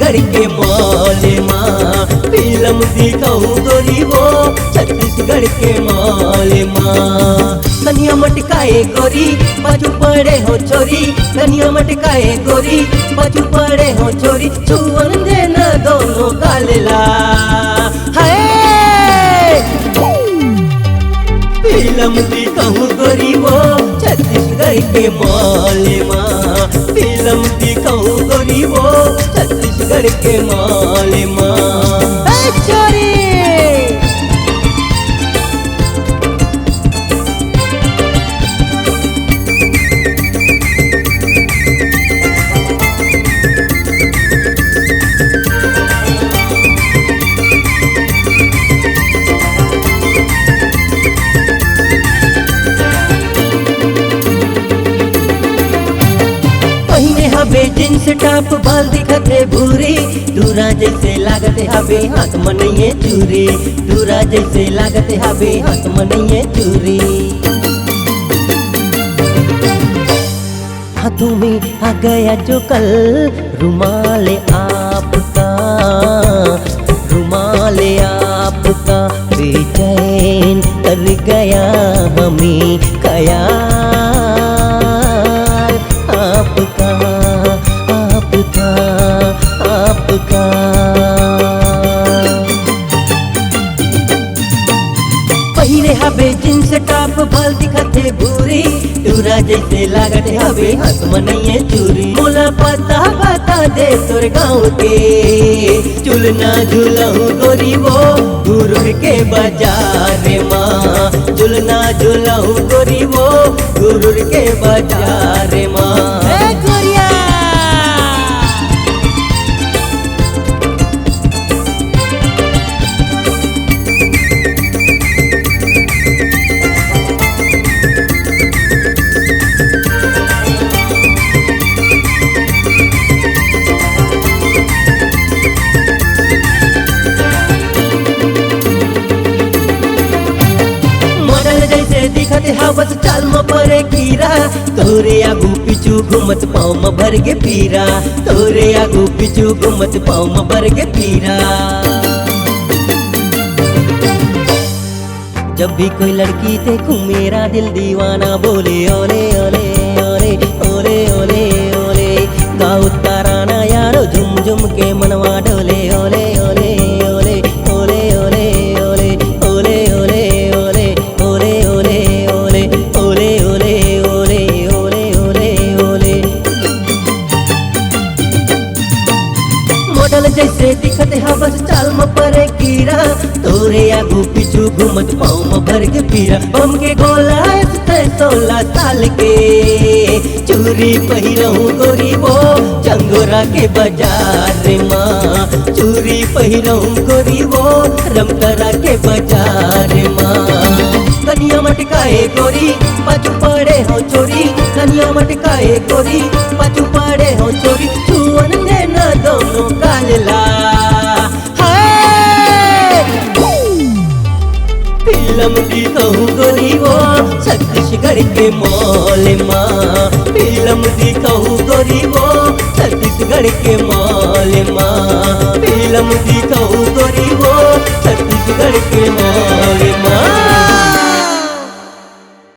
छत्तीसगढ़ के मॉल माँ फिल्म दिखाऊं गोरी वो छत्तीसगढ़ के मॉल माँ। कनिया मटकाए गोरी बाजू पड़े हो छोरी, कनिया मटकाए गोरी बाजू पड़े हो छोरी, छुअन देना दोनों गालेला है। फिल्म दिखाऊं गोरी वो छत्तीसगढ़ के मॉल माँ फिल्म दिखाऊं गोरी वो छत्तीसगढ़ के मॉल माँ। छोरी हवे जींस टॉप बाल दिखते भूरी, दूरा जैसे लागते हवे हाथ मनइये चूरी, दूरा जैसे लागते हवे हाथ मनइये चूरी। हाथों में आ गया जो कल रुमाल आपका, रुमाल आपका बेचैन कर गया हमें ख्याल आपका आपका। पहले हवे जींस टॉप बाल दिखते भूरी, दूरा जैसे लागते हवे हाथ मनइये चूरी। मोला पता बता दे तोर गाँव के झुलना झुलहूँ गोरी वो गुरुर के बाजार माँ, झुलना झुलहूँ गोरी वो गुरुर के बाजार माँ। दिखते हवस चाल में परे कीरा, तोरे आगू पिछू घूमत पाँव में भर के पीरा, तोरे आगू पिछू घूमत पाँव में भर के पीरा। जब भी कोई लड़की देखूं मेरा दिल दीवाना बोले ओले ओले ओले ओले ओले ओले, गाँव ताराना यारो झुम झुम के मनवा डोले ओले ओले ओले ओले ओले ओले ओले ओले ओले ओले ओले ओले ओले ओले ओले ओले। मॉडल जैसे दिखते हवस चाल में परे कीरा, तोरे आगू पिछू घूमत पाँव में भर के पीरा। बम के गोला 16 साल के चूरी पहिरहूँ गोरी वो चंगोरा के बाजार माँ, चूरी पहिरहूँ गोरी वो रमतरा के बाजार माँ। कनिया मटकाए गोरी पाछू पड़े हो छोरी, कनिया मटकाए गोरी पाछू पड़े हो छोरी, छुअन देना दोनों गालेला फिल्म दिखाऊं गोरी वो छत्तीसगढ़ के मॉल माँ, फिल्म दिखाऊं गोरी वो छत्तीसगढ़ के मॉल माँ, फिल्म